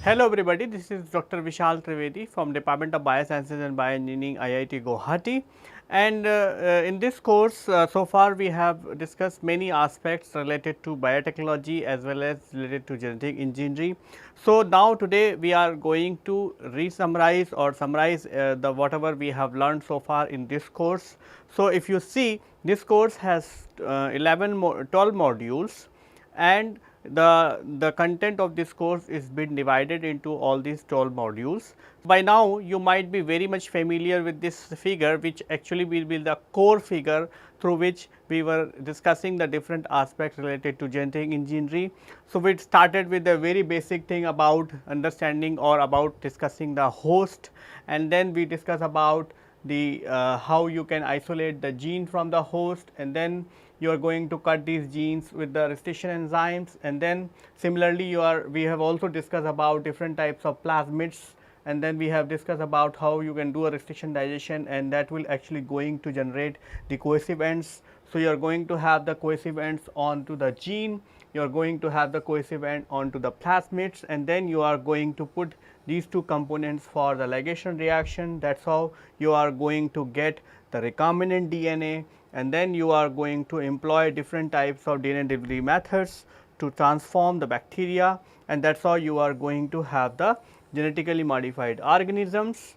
Hello everybody, this is Dr. Vishal Trivedi from Department of Biosciences and Bioengineering, IIT Guwahati. And in this course, so far we have discussed many aspects related to biotechnology as well as related to genetic engineering. So now today we are going to re-summarize or summarize the whatever we have learned so far in this course. So if you see, this course has 12 modules, and the content of this course is been divided into all these 12 modules. By now you might be very much familiar with this figure, which actually will be the core figure through which we were discussing the different aspects related to genetic engineering. So, we started with a very basic thing about understanding or about discussing the host, and then we discuss about the how you can isolate the gene from the host, and then you are going to cut these genes with the restriction enzymes, and then similarly we have also discussed about different types of plasmids, and then we have discussed about how you can do a restriction digestion, and that will actually going to generate the cohesive ends. So, you are going to have the cohesive ends onto the gene, you are going to have the cohesive end onto the plasmids, and then you are going to put these two components for the ligation reaction. That is how you are going to get the recombinant DNA, and then you are going to employ different types of DNA delivery methods to transform the bacteria, and that is how you are going to have the genetically modified organisms.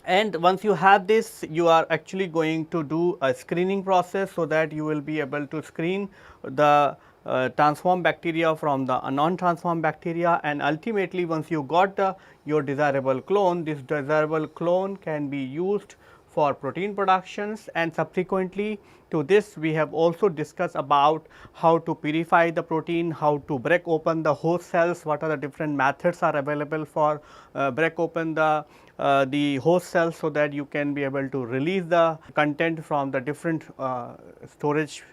And once you have this, you are actually going to do a screening process, so that you will be able to screen the transformed bacteria from the non-transformed bacteria, and ultimately once you got your desirable clone, this desirable clone can be used for protein productions. And subsequently to this, we have also discussed about how to purify the protein, how to break open the host cells, what are the different methods are available for break open the host cells, so that you can be able to release the content from the different storage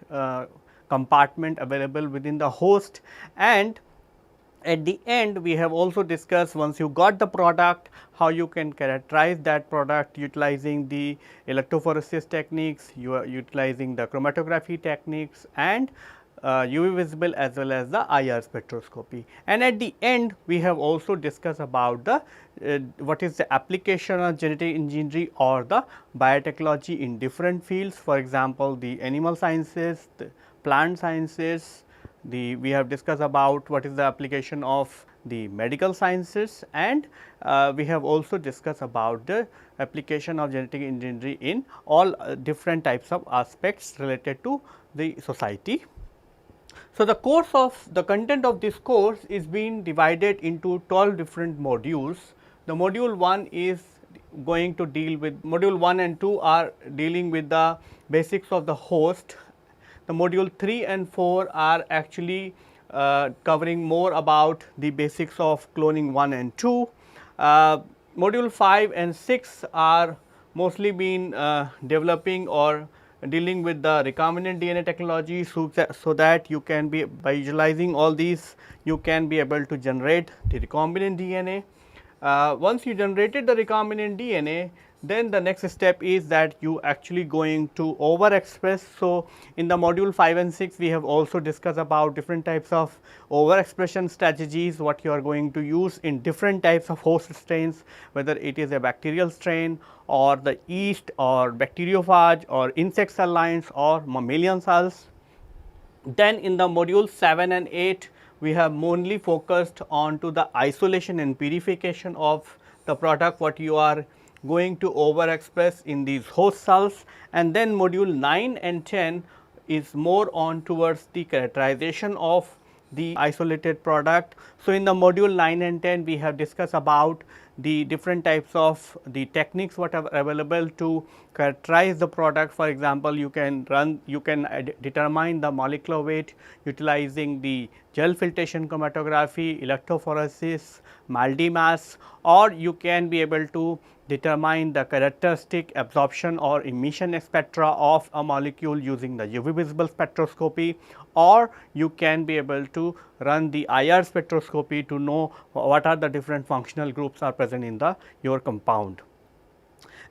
compartment available within the host. And at the end, we have also discussed, once you got the product, how you can characterize that product utilizing the electrophoresis techniques, you are utilizing the chromatography techniques, and UV visible as well as the IR spectroscopy. And at the end, we have also discussed about the what is the application of genetic engineering or the biotechnology in different fields. For example, the animal sciences, the plant sciences, we have discussed about what is the application of the medical sciences, and we have also discussed about the application of genetic engineering in all different types of aspects related to the society. So, the content of this course is being divided into 12 different modules. The module 1 is going to deal with module 1 and 2 are dealing with the basics of the host. The module 3 and 4 are actually covering more about the basics of cloning 1 and 2. Module 5 and 6 are mostly been developing or dealing with the recombinant DNA technology, so that you can be, by utilizing all these, you can be able to generate the recombinant DNA. Once you generated the recombinant DNA, then the next step is that you actually going to overexpress. So, in the module 5 and 6, we have also discussed about different types of overexpression strategies, what you are going to use in different types of host strains, whether it is a bacterial strain or the yeast or bacteriophage or insect cell lines or mammalian cells. Then in the module 7 and 8, we have mainly focused on to the isolation and purification of the product, what you are going to overexpress in these host cells. And then module 9 and 10 is more on towards the characterization of the isolated product. So, in the module 9 and 10, we have discussed about the different types of the techniques what are available to characterize the product. For example, you can determine the molecular weight utilizing the gel filtration chromatography, electrophoresis, MALDI mass, or you can be able to determine the characteristic absorption or emission spectra of a molecule using the UV visible spectroscopy, or you can be able to run the IR spectroscopy to know what are the different functional groups are present in your compound.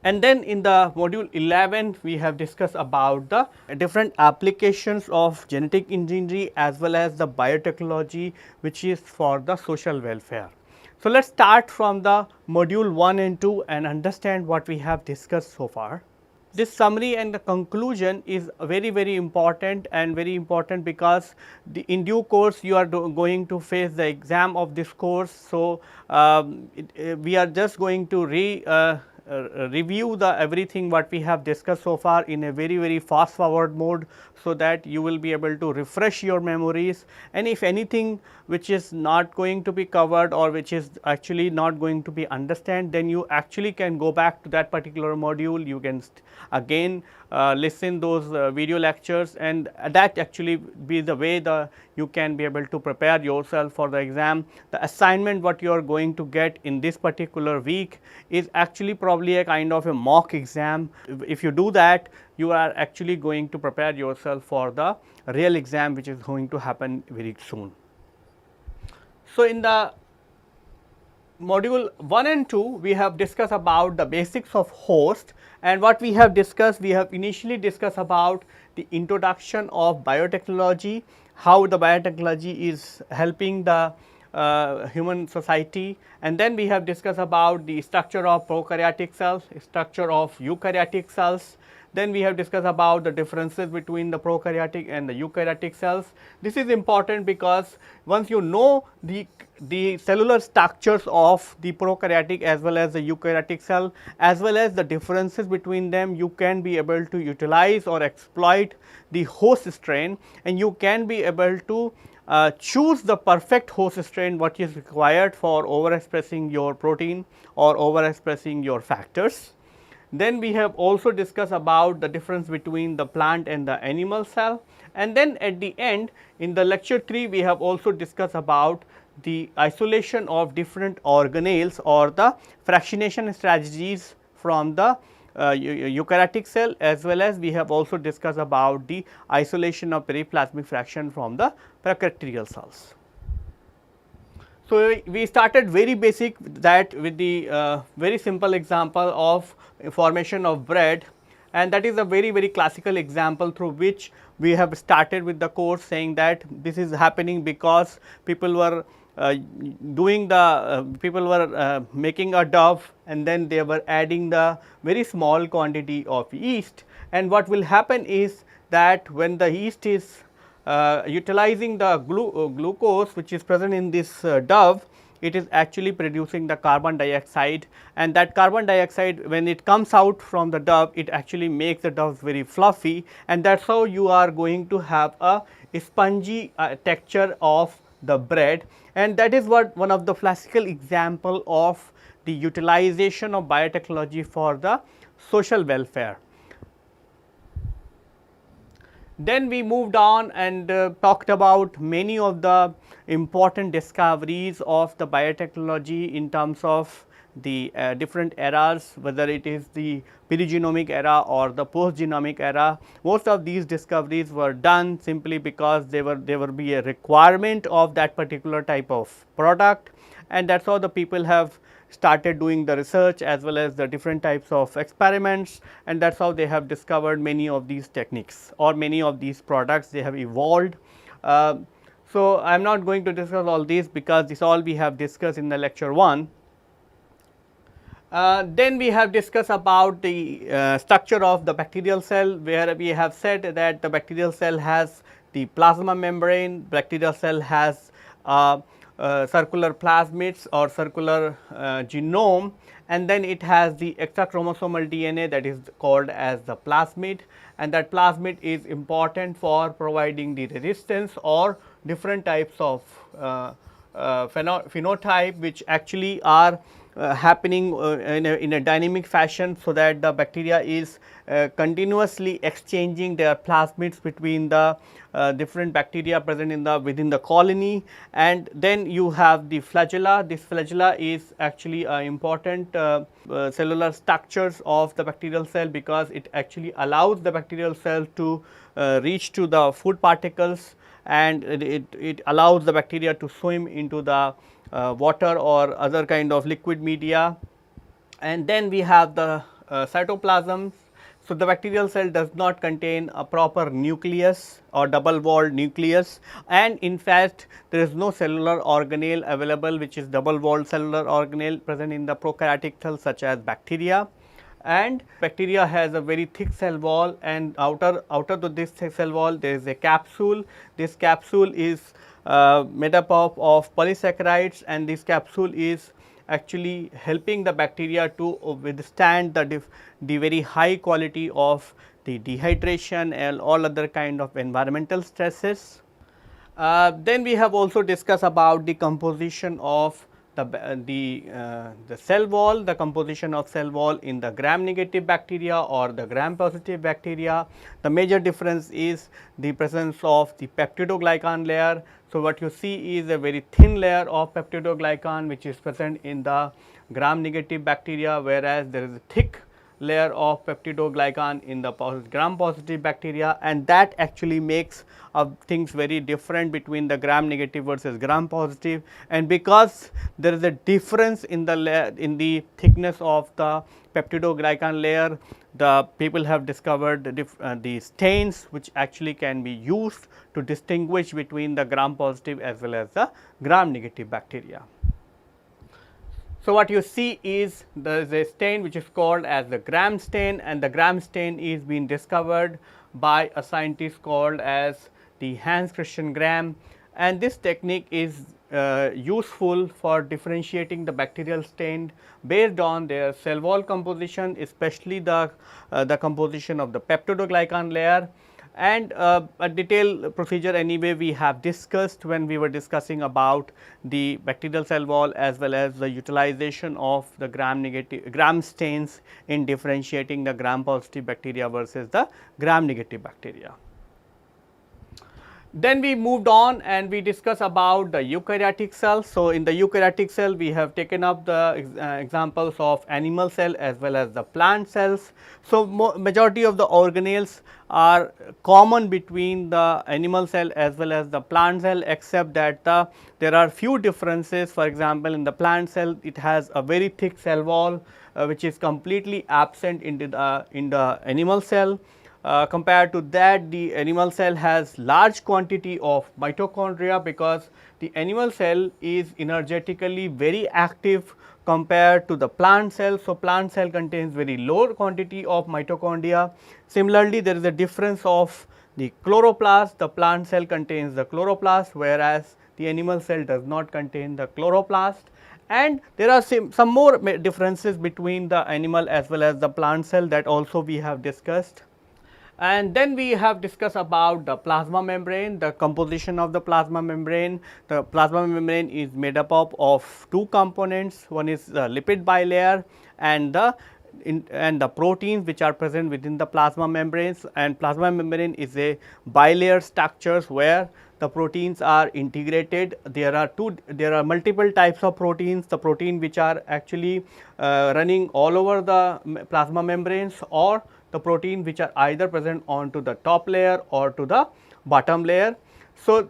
And then in the module 11, we have discussed about the different applications of genetic engineering as well as the biotechnology, which is for the social welfare. So, let us start from the module 1 and 2 and understand what we have discussed so far. This summary and the conclusion is very important, and very important because in due course you are going to face the exam of this course. So, we are just going to review the everything what we have discussed so far in a very fast forward mode, so that you will be able to refresh your memories, and if anything which is not going to be covered or which is actually not going to be understand, then you actually can go back to that particular module. You can again listen those video lectures, and that actually be the way you can be able to prepare yourself for the exam. The assignment what you are going to get in this particular week is actually probably a kind of a mock exam. If you do that, you are actually going to prepare yourself for the real exam which is going to happen very soon. So, in the module 1 and 2 we have discussed about the basics of host, and what we have discussed, we have initially discussed about the introduction of biotechnology, how the biotechnology is helping the human society, and then we have discussed about the structure of prokaryotic cells, structure of eukaryotic cells. Then we have discussed about the differences between the prokaryotic and the eukaryotic cells. This is important because once you know the cellular structures of the prokaryotic as well as the eukaryotic cell, as well as the differences between them, you can be able to utilize or exploit the host strain, and you can be able to choose the perfect host strain what is required for overexpressing your protein or overexpressing your factors. Then we have also discussed about the difference between the plant and the animal cell, and then at the end in the lecture 3 we have also discussed about the isolation of different organelles or the fractionation strategies from the eukaryotic cell, as well as we have also discussed about the isolation of periplasmic fraction from the prokaryotic cells. So, we started very basic that with the very simple example of formation of bread, and that is a very classical example through which we have started with the course, saying that this is happening because people were making a dough, and then they were adding the very small quantity of yeast, and what will happen is that when the yeast is utilizing the glucose which is present in this dough, it is actually producing the carbon dioxide, and that carbon dioxide when it comes out from the dough, it actually makes the dough very fluffy, and that is how you are going to have a spongy texture of the bread, and that is what one of the classical example of the utilization of biotechnology for the social welfare. Then we moved on and talked about many of the important discoveries of the biotechnology in terms of the different eras, whether it is the pre-genomic era or the post-genomic era. Most of these discoveries were done simply because there will be a requirement of that particular type of product, and that is how the people have started doing the research as well as the different types of experiments, and that is how they have discovered many of these techniques or many of these products they have evolved. So, I am not going to discuss all these because this all we have discussed in the lecture 1. Then we have discussed about the structure of the bacterial cell, where we have said that the bacterial cell has the plasma membrane, bacterial cell has circular plasmids or circular genome, and then it has the extra chromosomal DNA that is called as the plasmid, and that plasmid is important for providing the resistance or different types of phenotype which actually are happening in a dynamic fashion, so that the bacteria is continuously exchanging their plasmids between the different bacteria present in the within the colony. And then you have the flagella. This flagella is actually important cellular structures of the bacterial cell, because it actually allows the bacterial cell to reach to the food particles, and it allows the bacteria to swim into the water or other kind of liquid media. And then we have the cytoplasm. So, the bacterial cell does not contain a proper nucleus or double walled nucleus, and in fact, there is no cellular organelle available which is double walled cellular organelle present in the prokaryotic cells such as bacteria. And bacteria has a very thick cell wall, and outer to this thick cell wall there is a capsule. This capsule is made up of polysaccharides, and this capsule is actually helping the bacteria to withstand the very high quality of the dehydration and all other kind of environmental stresses. Then we have also discussed about the composition of the cell wall, the composition of cell wall in the gram negative bacteria or the gram positive bacteria. The major difference is the presence of the peptidoglycan layer. So, what you see is a very thin layer of peptidoglycan which is present in the gram negative bacteria, whereas there is a thick layer of peptidoglycan in the gram positive bacteria, and that actually makes things very different between the gram negative versus gram positive. And because there is a difference in the layer, in the thickness of the peptidoglycan layer, the people have discovered the stains which actually can be used to distinguish between the gram positive as well as the gram negative bacteria. So, what you see is there is a stain which is called as the gram stain, and the gram stain is being discovered by a scientist called as the Hans Christian Gram, and this technique is useful for differentiating the bacterial stain based on their cell wall composition, especially the composition of the peptidoglycan layer. And a detailed procedure anyway we have discussed when we were discussing about the bacterial cell wall as well as the utilization of the gram stains in differentiating the gram positive bacteria versus the gram negative bacteria. Then we moved on and we discussed about the eukaryotic cell. So, in the eukaryotic cell we have taken up the examples of animal cell as well as the plant cells. So, majority of the organelles are common between the animal cell as well as the plant cell, except that there are few differences. For example, in the plant cell it has a very thick cell wall which is completely absent in the animal cell. Compared to that, the animal cell has large quantity of mitochondria, because the animal cell is energetically very active compared to the plant cell. So, plant cell contains very low quantity of mitochondria. Similarly, there is a difference of the chloroplast. The plant cell contains the chloroplast, whereas the animal cell does not contain the chloroplast. And there are some more differences between the animal as well as the plant cell that also we have discussed. And then we have discussed about the plasma membrane, the composition of the plasma membrane. The plasma membrane is made up of two components. One is the lipid bilayer and the proteins which are present within the plasma membranes, and plasma membrane is a bilayer structures where the proteins are integrated. There are multiple types of proteins, the protein which are actually running all over the plasma membranes, or the protein which are either present onto the top layer or to the bottom layer. So,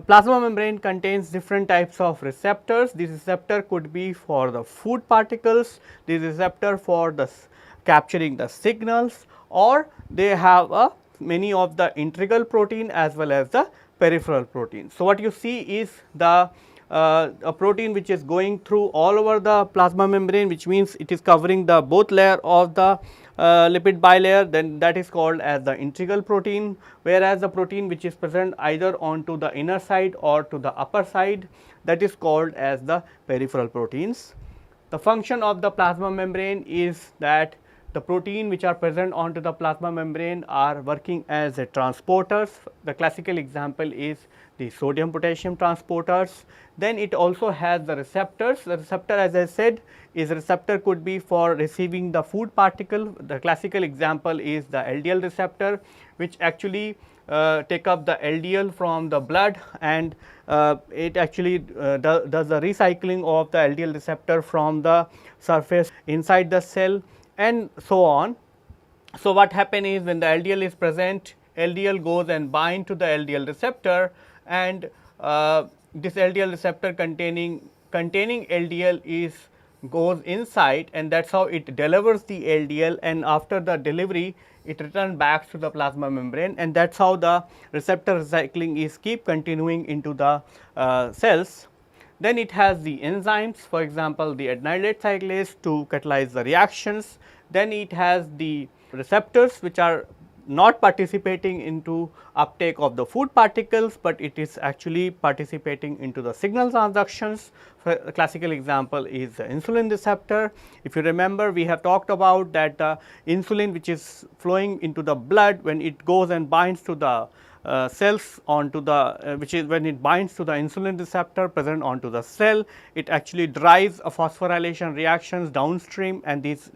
plasma membrane contains different types of receptors. This receptor could be for the food particles, this receptor for the capturing the signals, or they have many of the integral protein as well as the peripheral protein. So, what you see is a protein which is going through all over the plasma membrane, which means it is covering the both layer of the lipid bilayer, then that is called as the integral protein, whereas the protein which is present either onto the inner side or to the upper side, that is called as the peripheral proteins. The function of the plasma membrane is that the protein which are present onto the plasma membrane are working as a transporters. The classical example is the sodium potassium transporters. Then it also has the receptors. The receptor, as I said, is receptor could be for receiving the food particle. The classical example is the LDL receptor, which actually take up the LDL from the blood, and it actually does the recycling of the LDL receptor from the surface inside the cell, and so on. So, what happens is when the LDL is present, LDL goes and bind to the LDL receptor, and this LDL receptor containing LDL is goes inside, and that is how it delivers the LDL, and after the delivery it returns back to the plasma membrane, and that is how the receptor recycling is keep continuing into the cells. Then it has the enzymes, for example, the adenylate cyclase to catalyze the reactions. Then it has the receptors which are not participating into uptake of the food particles, but it is actually participating into the signal transductions. A classical example is the insulin receptor. If you remember, we have talked about that insulin which is flowing into the blood, when it goes and binds to the cells onto the which is when it binds to the insulin receptor present onto the cell, it actually drives a phosphorylation reactions downstream, and these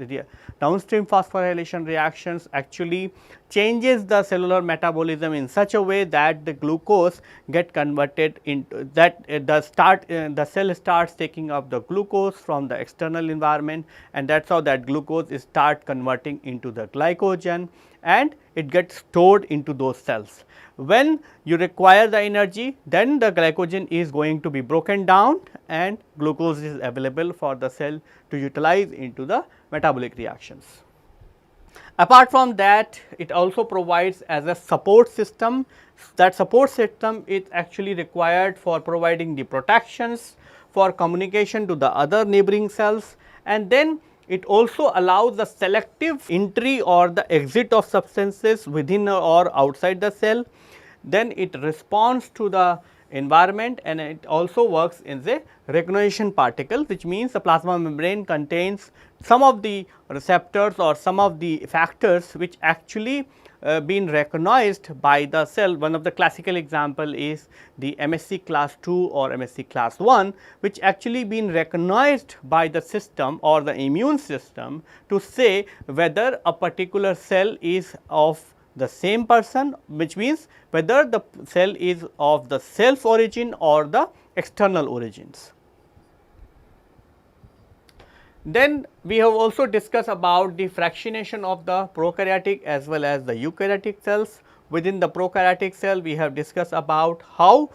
downstream phosphorylation reactions actually changes the cellular metabolism in such a way that the glucose get converted into that the cell starts taking up the glucose from the external environment, and that is how that glucose is start converting into the glycogen, and it gets stored into those cells. When you require the energy, then the glycogen is going to be broken down and glucose is available for the cell to utilize into the metabolic reactions. Apart from that, it also provides as a support system. That support system is actually required for providing the protections, for communication to the other neighboring cells, and then it also allows the selective entry or the exit of substances within or outside the cell. Then it responds to the environment, and it also works in the recognition particle, which means the plasma membrane contains some of the receptors or some of the factors which actually been recognized by the cell. One of the classical example is the MSC class 2 or MSC class 1, which actually been recognized by the system or the immune system to say whether a particular cell is of the same person, which means whether the cell is of the self origin or the external origins. Then we have also discussed about the fractionation of the prokaryotic as well as the eukaryotic cells. Within the prokaryotic cell, we have discussed about how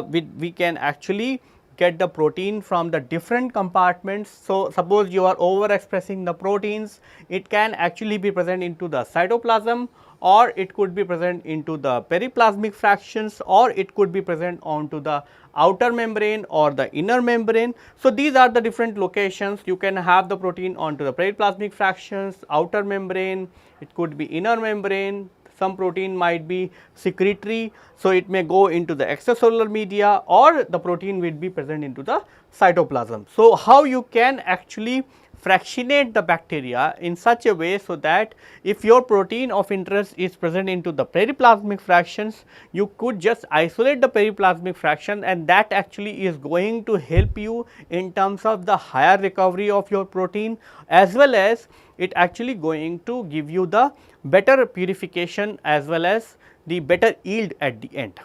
we can actually get the protein from the different compartments. So, suppose you are overexpressing the proteins, it can actually be present into the cytoplasm, or it could be present into the periplasmic fractions, or it could be present onto the outer membrane or the inner membrane. So, these are the different locations you can have the protein onto the periplasmic fractions, outer membrane, it could be inner membrane. Some protein might be secretory, so it may go into the extracellular media, or the protein will be present into the cytoplasm. So, how you can actually fractionate the bacteria in such a way, so that if your protein of interest is present into the periplasmic fractions, you could just isolate the periplasmic fraction, and that actually is going to help you in terms of the higher recovery of your protein, as well as it actually going to give you the better purification as well as the better yield at the end.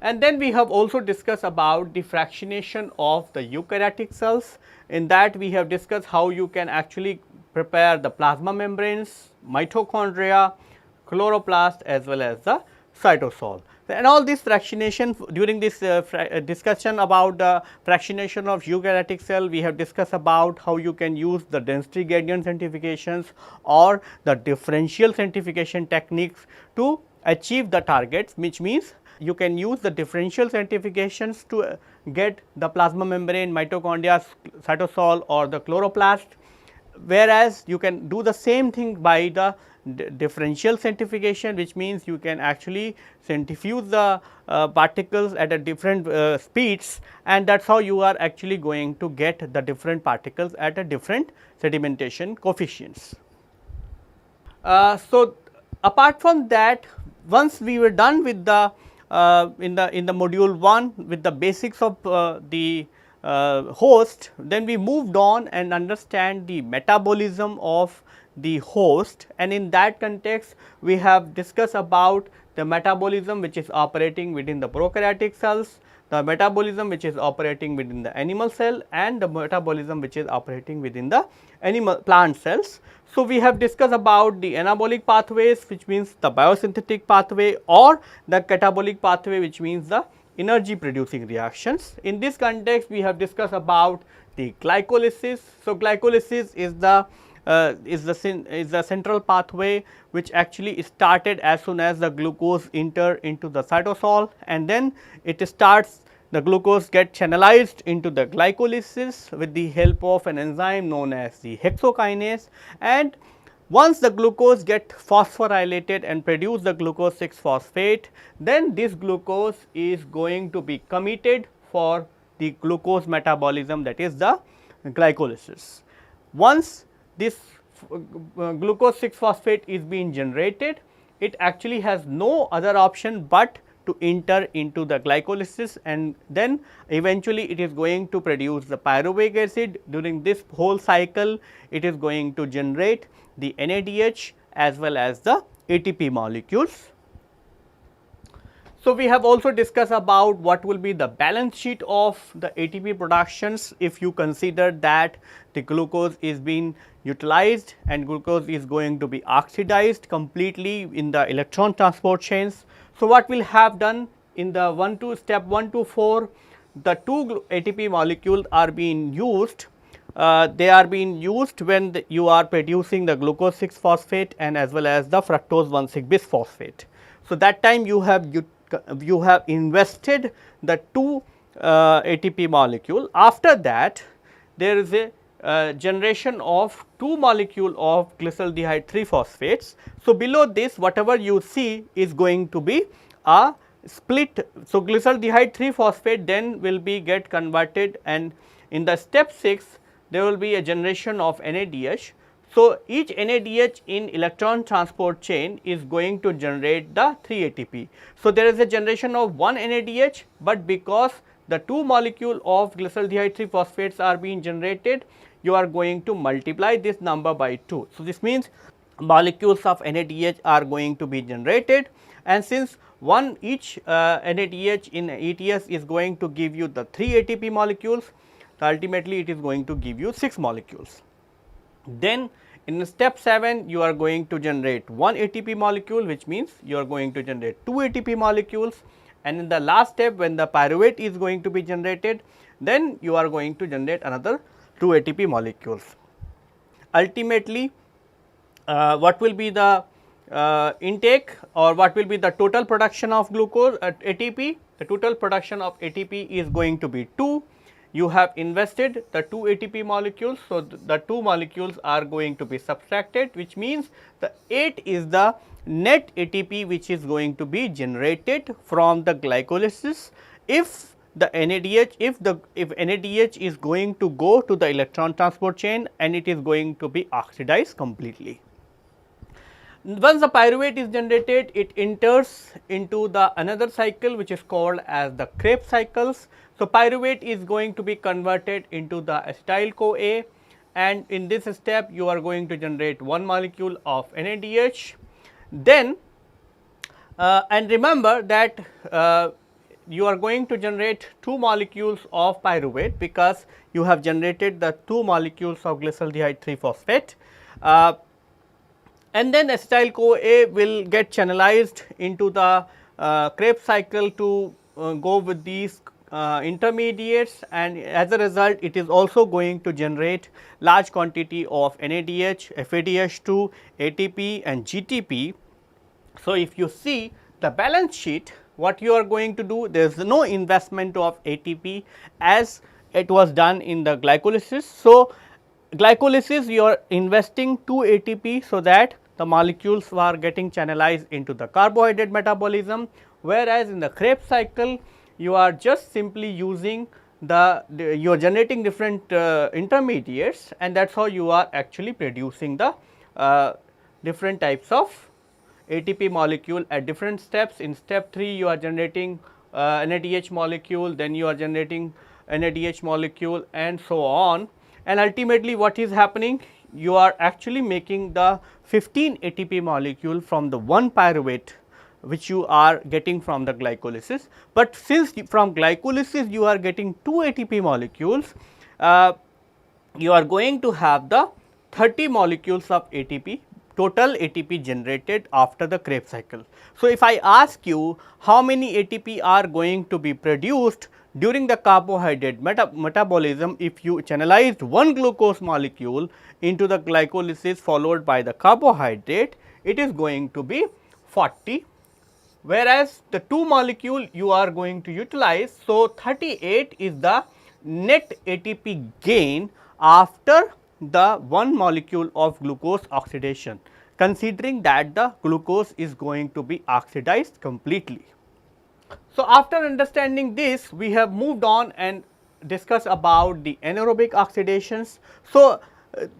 And then we have also discussed about the fractionation of the eukaryotic cells. In that we have discussed how you can actually prepare the plasma membranes, mitochondria, chloroplast as well as the cytosol. And all this fractionation, during this discussion about the fractionation of eukaryotic cell, we have discussed about how you can use the density gradient centrifugations or the differential centrifugation techniques to achieve the targets, which means you can use the differential centrifugations to get the plasma membrane, mitochondria, cytosol or the chloroplast, whereas you can do the same thing by the differential centrifugation, which means you can actually centrifuge the particles at a different speeds, and that is how you are actually going to get the different particles at a different sedimentation coefficients. So, apart from that, once we were done with the in the module 1 with the basics of the host, then we moved on and understand the metabolism of the host, and in that context we have discussed about the metabolism which is operating within the prokaryotic cells, the metabolism which is operating within the animal cell, and the metabolism which is operating within the animal plant cells. So, we have discussed about the anabolic pathways, which means the biosynthetic pathway, or the catabolic pathway, which means the energy producing reactions. In this context, we have discussed about the glycolysis. So, glycolysis is the central pathway which actually started as soon as the glucose enter into the cytosol, and then it starts, the glucose get channelized into the glycolysis with the help of an enzyme known as the hexokinase, and once the glucose get phosphorylated and produce the glucose 6 phosphate, then this glucose is going to be committed for the glucose metabolism, that is the glycolysis. Once this glucose 6 phosphate is being generated, it actually has no other option but to enter into the glycolysis, and then eventually it is going to produce the pyruvic acid. During this whole cycle, it is going to generate the NADH as well as the ATP molecules. So, we have also discussed about what will be the balance sheet of the ATP productions if you consider that the glucose is being utilized and glucose is going to be oxidized completely in the electron transport chains. So, what we will have done in the step 1 to 4, the two ATP molecules are being used. They are being used when you are producing the glucose 6 phosphate and as well as the fructose 1,6 bisphosphate. So, that time you have invested the two ATP molecule. After that, there is a generation of two molecule of glyceraldehyde 3 phosphates. So, below this whatever you see is going to be a split. So, glyceraldehyde 3 phosphate then will be get converted, and in the step 6 there will be a generation of NADH. So, each NADH in electron transport chain is going to generate the 3 ATP. So, there is a generation of 1 NADH, but because the two molecule of glyceraldehyde 3 phosphates are being generated, you are going to multiply this number by 2. So, this means molecules of NADH are going to be generated, and since each NADH in ETS is going to give you the 3 ATP molecules, so ultimately it is going to give you 6 molecules. Then in step 7 you are going to generate 1 ATP molecule, which means you are going to generate 2 ATP molecules, and in the last step when the pyruvate is going to be generated, then you are going to generate another 2 ATP molecules. Ultimately, what will be the intake, or what will be the total production of glucose ATP? The total production of ATP is going to be 2. You have invested the 2 ATP molecules. So, the 2 molecules are going to be subtracted, which means the 8 is the net ATP which is going to be generated from the glycolysis if the NADH, if NADH is going to go to the electron transport chain and it is going to be oxidized completely. Once the pyruvate is generated, it enters into the another cycle which is called as the Krebs cycles. So, pyruvate is going to be converted into the acetyl CoA, and in this step you are going to generate 1 molecule of NADH. Then and remember that you are going to generate 2 molecules of pyruvate because you have generated the 2 molecules of glyceraldehyde 3 phosphate. And then acetyl CoA will get channelized into the Krebs cycle to go with these intermediates, and as a result it is also going to generate large quantity of NADH, FADH2, ATP and GTP. So, if you see the balance sheet, what you are going to do, there is no investment of ATP as it was done in the glycolysis. So, glycolysis you are investing 2 ATP so that the molecules are getting channelized into the carbohydrate metabolism, whereas in the Krebs cycle you are just simply using you are generating different intermediates, and that is how you are actually producing the different types of ATP molecule at different steps. In step 3 you are generating NADH molecule, then you are generating NADH molecule and so on, and ultimately what is happening, you are actually making the 15 ATP molecule from the 1 pyruvate which you are getting from the glycolysis. But since from glycolysis you are getting 2 ATP molecules, you are going to have the 30 molecules of ATP total ATP generated after the Krebs cycle. So, if I ask you how many ATP are going to be produced during the carbohydrate metabolism, if you channelized one glucose molecule into the glycolysis followed by the carbohydrate, it is going to be 40, whereas the 2 molecule you are going to utilize. So, 38 is the net ATP gain after the 1 molecule of glucose oxidation, considering that the glucose is going to be oxidized completely. So, after understanding this, we have moved on and discuss about the anaerobic oxidations. So,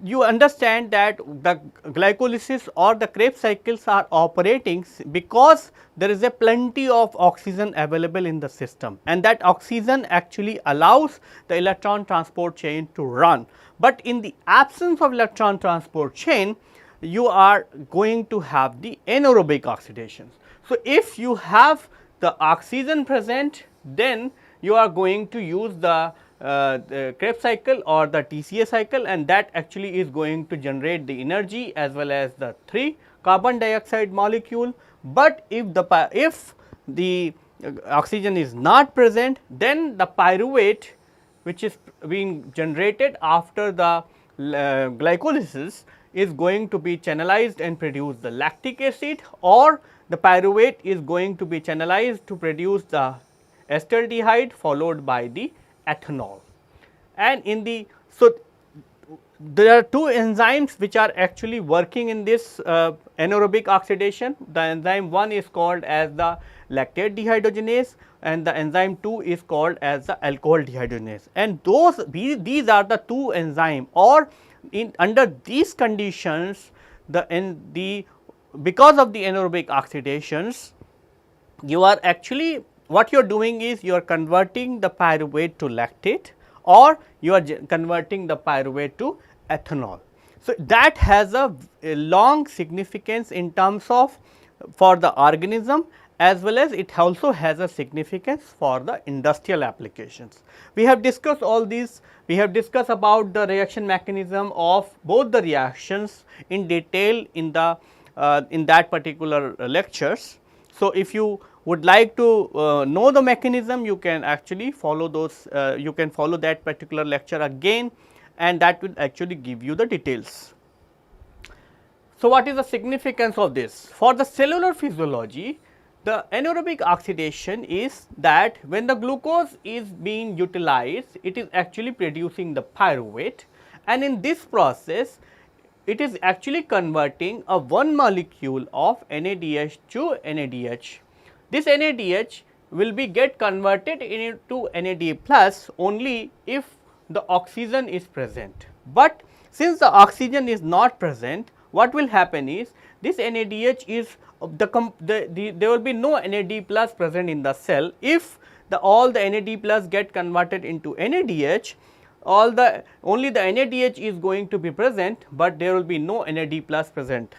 you understand that the glycolysis or the Krebs cycles are operating because there is a plenty of oxygen available in the system, and that oxygen actually allows the electron transport chain to run. But in the absence of electron transport chain, you are going to have the anaerobic oxidations. So, if you have the oxygen present, then you are going to use the Krebs cycle or the TCA cycle, and that actually is going to generate the energy as well as the 3 carbon dioxide molecule. But if the oxygen is not present, then the pyruvate which is being generated after the glycolysis is going to be channelized and produce the lactic acid, or the pyruvate is going to be channelized to produce the acetaldehyde followed by the ethanol. And in the there are 2 enzymes which are actually working in this anaerobic oxidation. The enzyme 1 is called as the lactate dehydrogenase, and the enzyme 2 is called as the alcohol dehydrogenase, and these are the 2 enzymes, or under these conditions because of the anaerobic oxidations, you are actually, what you are doing is you are converting the pyruvate to lactate, or you are converting the pyruvate to ethanol. So, that has a long significance in terms of for the organism, as well as it also has a significance for the industrial applications. We have discussed all these, we have discussed about the reaction mechanism of both the reactions in detail in the in that particular lectures. So, if you would like to know the mechanism, you can actually follow those, you can follow that particular lecture again, and that will actually give you the details. So, what is the significance of this? For the cellular physiology, the anaerobic oxidation is that when the glucose is being utilized, it is actually producing the pyruvate, and in this process it is actually converting a 1 molecule of NADH to NADH. This NADH will be get converted into NAD plus only if the oxygen is present. But since the oxygen is not present, what will happen is this NADH is there will be no NAD plus present in the cell. If all the NAD plus get converted into NADH, only the NADH is going to be present, but there will be no NAD plus present.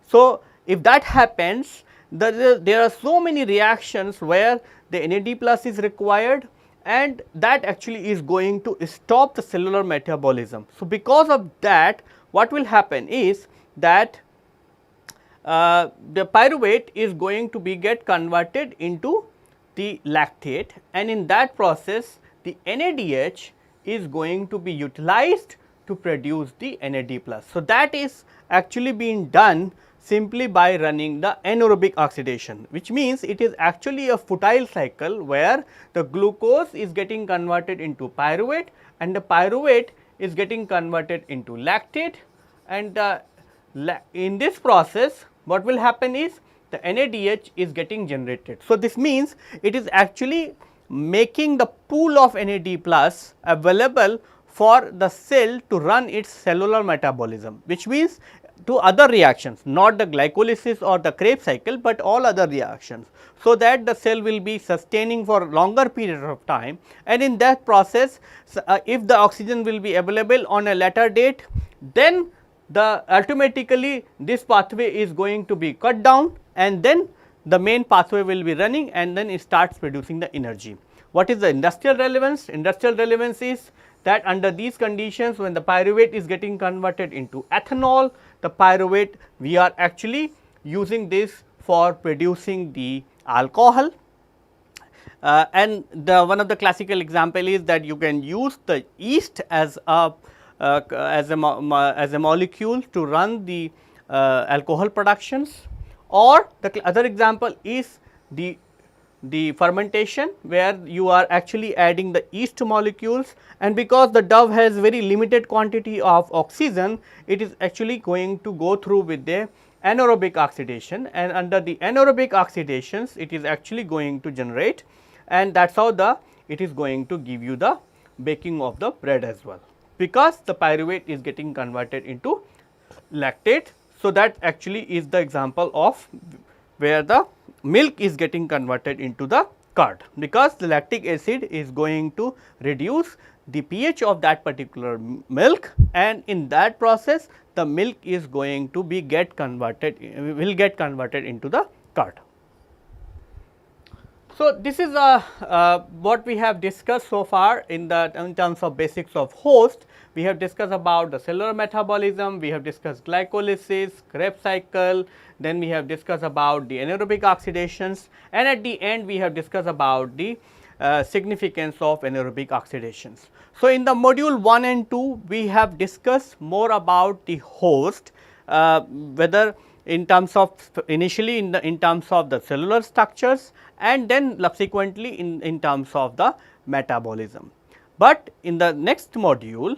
So, if that happens, there are so many reactions where the NAD plus is required, and that actually is going to stop the cellular metabolism. So, because of that, what will happen is that the pyruvate is going to be get converted into the lactate, and in that process the NADH is going to be utilized to produce the NAD plus. So, that is actually being done simply by running the anaerobic oxidation, which means it is actually a futile cycle where the glucose is getting converted into pyruvate, and the pyruvate is getting converted into lactate, and in this process what will happen is the NADH is getting generated. So, this means it is actually making the pool of NAD plus available for the cell to run its cellular metabolism, which means to other reactions, not the glycolysis or the Krebs cycle, but all other reactions, so that the cell will be sustaining for longer period of time, and in that process if the oxygen will be available on a later date, then automatically this pathway is going to be cut down, and then the main pathway will be running, and then it starts producing the energy. What is the industrial relevance? Industrial relevance is that under these conditions, when the pyruvate is getting converted into ethanol, the pyruvate, we are actually using this for producing the alcohol. And one of the classical example is that you can use the yeast as a as a molecule to run the alcohol productions, or the other example is the fermentation, where you are actually adding the yeast molecules, and because the dove has very limited quantity of oxygen, it is actually going to go through with the anaerobic oxidation, and under the anaerobic oxidations it is actually going to generate, and that is how it is going to give you the baking of the bread as well, because the pyruvate is getting converted into lactate. So, that actually is the example of where the milk is getting converted into the curd, because the lactic acid is going to reduce the pH of that particular milk, and in that process the milk is going to be get converted into the curd. So, this is what we have discussed so far in terms of basics of host. We have discussed about the cellular metabolism, we have discussed glycolysis, Krebs cycle, then we have discussed about the anaerobic oxidations, and at the end we have discussed about the significance of anaerobic oxidations. So, in the module 1 and 2 we have discussed more about the host, whether in terms of initially in terms of the cellular structures, and then subsequently in terms of the metabolism. But in the next module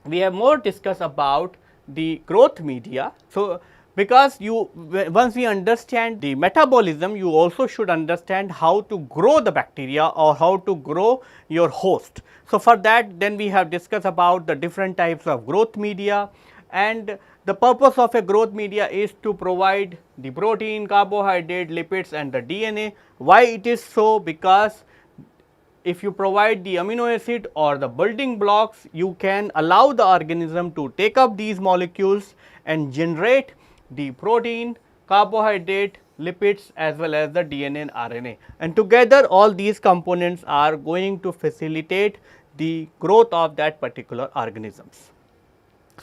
we have more discuss about the growth media. So, because once we understand the metabolism, you also should understand how to grow the bacteria or how to grow your host. So, for that then we have discussed about the different types of growth media, and the purpose of a growth media is to provide the protein, carbohydrate, lipids and the DNA. Why it is so? Because if you provide the amino acid or the building blocks, you can allow the organism to take up these molecules and generate the protein, carbohydrate, lipids as well as the DNA and RNA, and together all these components are going to facilitate the growth of that particular organisms.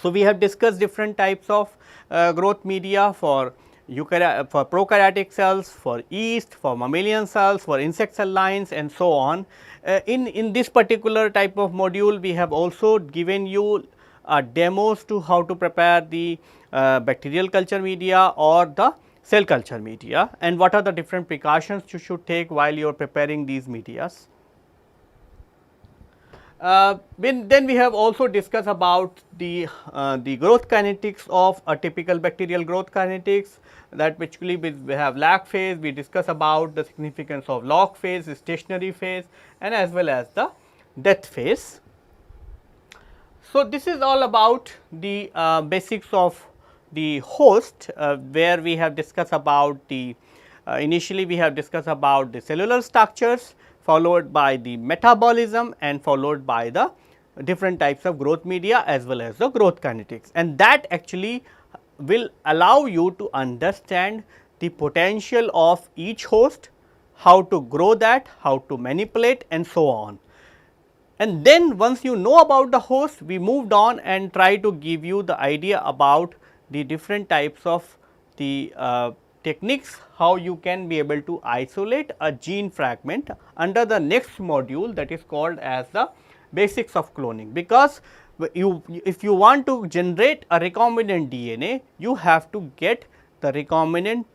So, we have discussed different types of growth media for prokaryotic cells, for yeast, for mammalian cells, for insect cell lines and so on. In this particular type of module, we have also given you demos to how to prepare the bacterial culture media or the cell culture media, and what are the different precautions you should take while you are preparing these medias. Then we have also discussed about the growth kinetics of a typical bacterial growth kinetics, that basically we have lag phase, we discuss about the significance of log phase, stationary phase and as well as the death phase. So, this is all about the basics of the host, where we have discussed about the initially we have discussed about the cellular structures, followed by the metabolism and followed by the different types of growth media as well as the growth kinetics, and that actually will allow you to understand the potential of each host, how to grow that, how to manipulate and so on. And then once you know about the host, we moved on and try to give you the idea about the different types of the techniques, how you can be able to isolate a gene fragment under the next module, that is called as the basics of cloning. Because if you want to generate a recombinant DNA, you have to get the recombinant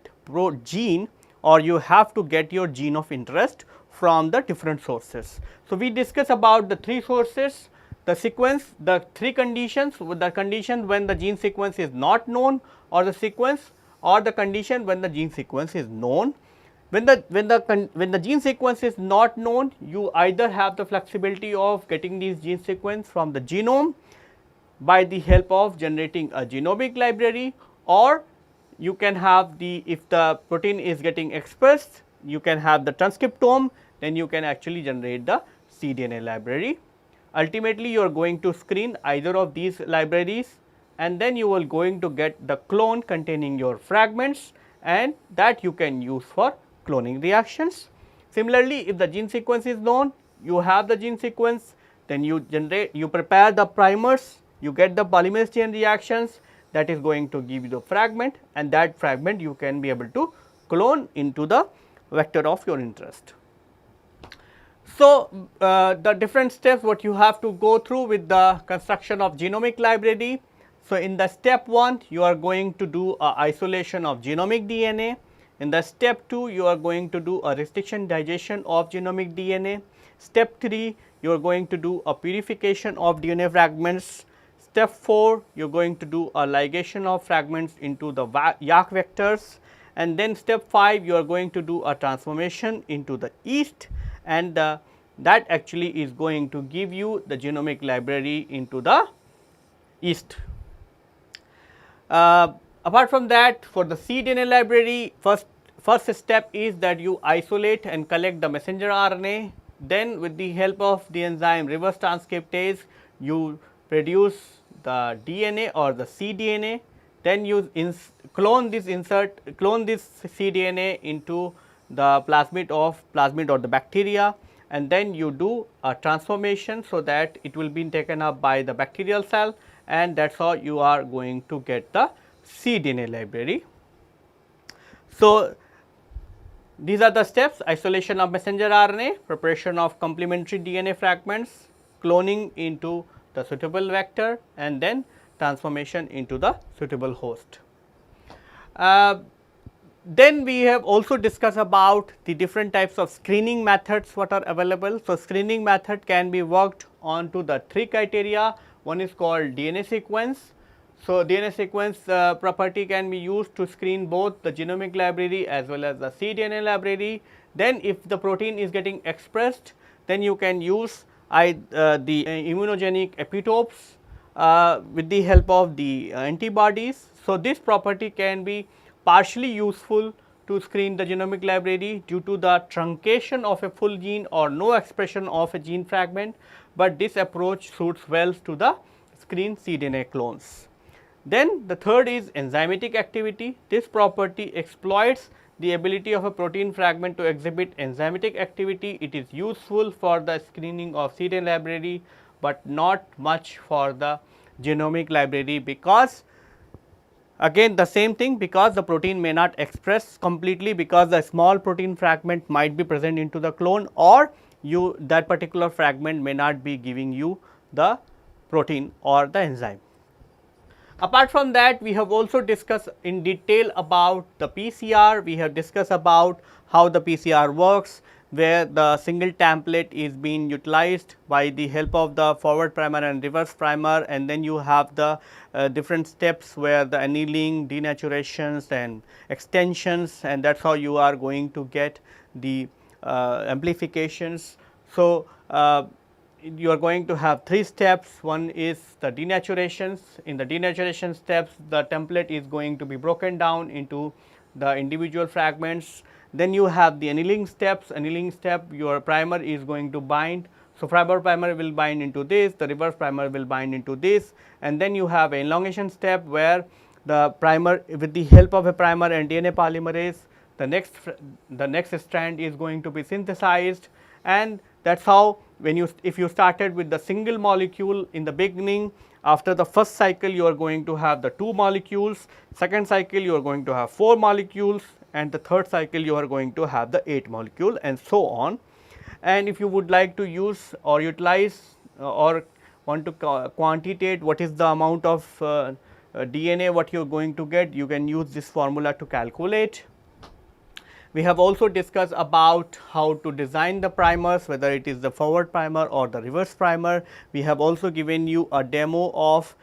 gene, or you have to get your gene of interest from the different sources. So, we discuss about the three sources, the sequence, the three conditions, the condition when the gene sequence is not known, or the sequence or the condition when the gene sequence is known. When the gene sequence is not known, you either have the flexibility of getting these gene sequence from the genome by the help of generating a genomic library, or you can have if the protein is getting expressed, you can have the transcriptome, then you can actually generate the cDNA library. Ultimately, you are going to screen either of these libraries, and then you are going to get the clone containing your fragments, and that you can use for cloning reactions. Similarly, if the gene sequence is known, you have the gene sequence, then you prepare the primers, you get the polymerase chain reactions, that is going to give you the fragment, and that fragment you can be able to clone into the vector of your interest. So, the different steps what you have to go through with the construction of genomic library. So, in the step 1 you are going to do a isolation of genomic DNA. In the step 2 you are going to do a restriction digestion of genomic DNA. Step 3 you are going to do a purification of DNA fragments. Step 4 you are going to do a ligation of fragments into the YAC vectors, and then step 5 you are going to do a transformation into the yeast, and that actually is going to give you the genomic library into the yeast. Apart from that, for the cDNA library, first step is that you isolate and collect the messenger RNA. Then with the help of the enzyme reverse transcriptase, you produce the DNA or the cDNA. Then you clone this cDNA into the plasmid or the bacteria, and then you do a transformation so that it will be taken up by the bacterial cell, and that is how you are going to get the cDNA library. So, these are the steps: isolation of messenger RNA, preparation of complementary DNA fragments, cloning into the suitable vector, and then transformation into the suitable host. Then we have also discussed about the different types of screening methods what are available. So, screening method can be worked on to the 3 criteria. One is called DNA sequence. So, DNA sequence property can be used to screen both the genomic library as well as the cDNA library. Then if the protein is getting expressed, then you can use the immunogenic epitopes with the help of the antibodies. So, this property can be partially useful to screen the genomic library due to the truncation of a full gene or no expression of a gene fragment, but this approach suits well to the screen cDNA clones. Then the third is enzymatic activity. This property exploits the ability of a protein fragment to exhibit enzymatic activity. It is useful for the screening of cDNA library, but not much for the genomic library, because again the same thing, because the protein may not express completely, because the small protein fragment might be present into the clone, or that particular fragment may not be giving you the protein or the enzyme. Apart from that, we have also discussed in detail about the PCR. We have discussed about how the PCR works, where the single template is being utilized by the help of the forward primer and reverse primer, and then you have the different steps where the annealing, denaturations and extensions, and that is how you are going to get the amplifications. So, you are going to have 3 steps. One is the denaturations. In the denaturation steps, the template is going to be broken down into the individual fragments. Then you have the annealing steps. Annealing step, your primer is going to bind. So, forward primer will bind into this, the reverse primer will bind into this, and then you have an elongation step where the primer, with the help of a primer and DNA polymerase, the next strand is going to be synthesized, and that is how, if you started with the single molecule in the beginning, after the first cycle you are going to have the 2 molecules, second cycle you are going to have 4 molecules, and the third cycle you are going to have the 8 molecule, and so on. And if you would like to use or utilize or want to quantitate what is the amount of DNA what you are going to get, you can use this formula to calculate. We have also discussed about how to design the primers, whether it is the forward primer or the reverse primer. We have also given you a demo of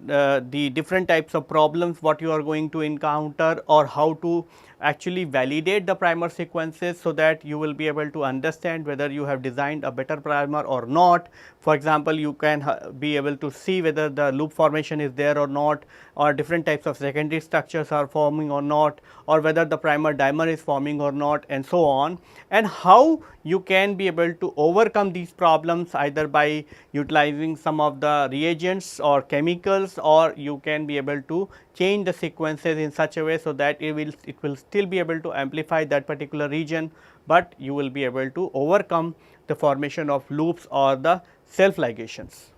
the different types of problems what you are going to encounter, or how to actually validate the primer sequences, so that you will be able to understand whether you have designed a better primer or not. For example, you can be able to see whether the loop formation is there or not, or different types of secondary structures are forming or not, or whether the primer dimer is forming or not, and so on, and how you can be able to overcome these problems either by utilizing some of the reagents or chemicals, or you can be able to change the sequences in such a way so that it will still be able to amplify that particular region, but you will be able to overcome the formation of loops or the self ligations.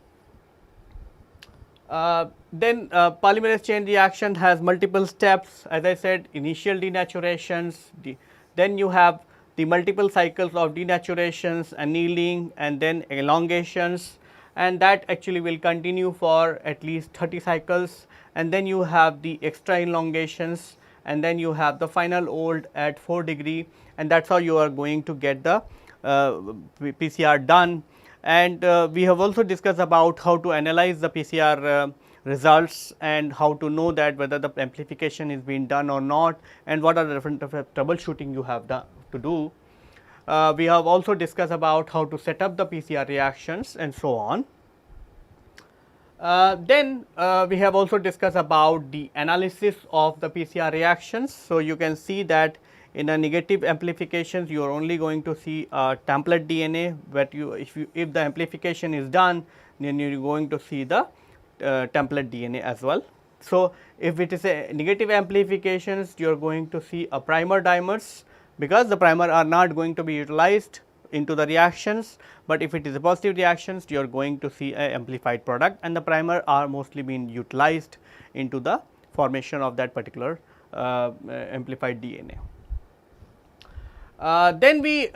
Then polymerase chain reaction has multiple steps, as I said, initial denaturations, then you have the multiple cycles of denaturations, annealing, and then elongations, and that actually will continue for at least 30 cycles, and then you have the extra elongations, and then you have the final old at 4 degree, and that is how you are going to get the PCR done. And we have also discussed about how to analyze the PCR results and how to know that whether the amplification is being done or not, and what are the different troubleshooting you have done to do. We have also discussed about how to set up the PCR reactions and so on. Then we have also discussed about the analysis of the PCR reactions. So, you can see that in a negative amplifications you are only going to see a template DNA, but if the amplification is done, then you are going to see the template DNA as well. So, if it is a negative amplifications, you are going to see a primer dimers, because the primer are not going to be utilized into the reactions, but if it is a positive reactions, you are going to see a amplified product, and the primer are mostly being utilized into the formation of that particular amplified DNA. Then we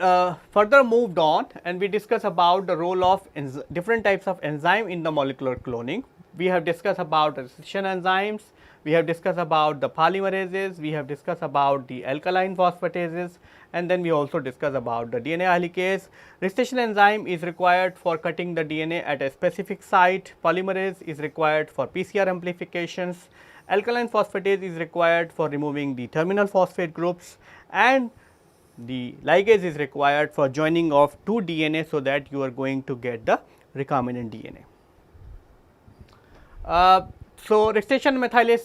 further moved on and we discussed about the role of different types of enzyme in the molecular cloning. We have discussed about recession enzymes, we have discussed about the polymerases, we have discussed about the alkaline phosphatases, and then we also discussed about the DNA helicase. Recession enzyme is required for cutting the DNA at a specific site, polymerase is required for PCR amplifications, alkaline phosphatase is required for removing the terminal phosphate groups, and the ligase is required for joining of two DNA, so that you are going to get the recombinant DNA. So, recession methylase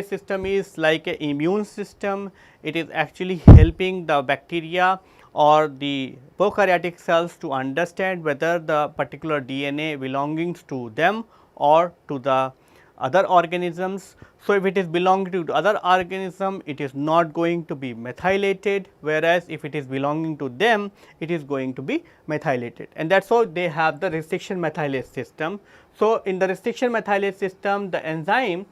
system is like an immune system. It is actually helping the bacteria or the prokaryotic cells to understand whether the particular DNA belonging to them or to the other organisms. So, if it is belonging to other organism, it is not going to be methylated, whereas if it is belonging to them, it is going to be methylated, and that is how they have the restriction methylase system. So, in the restriction methylase system, the enzyme,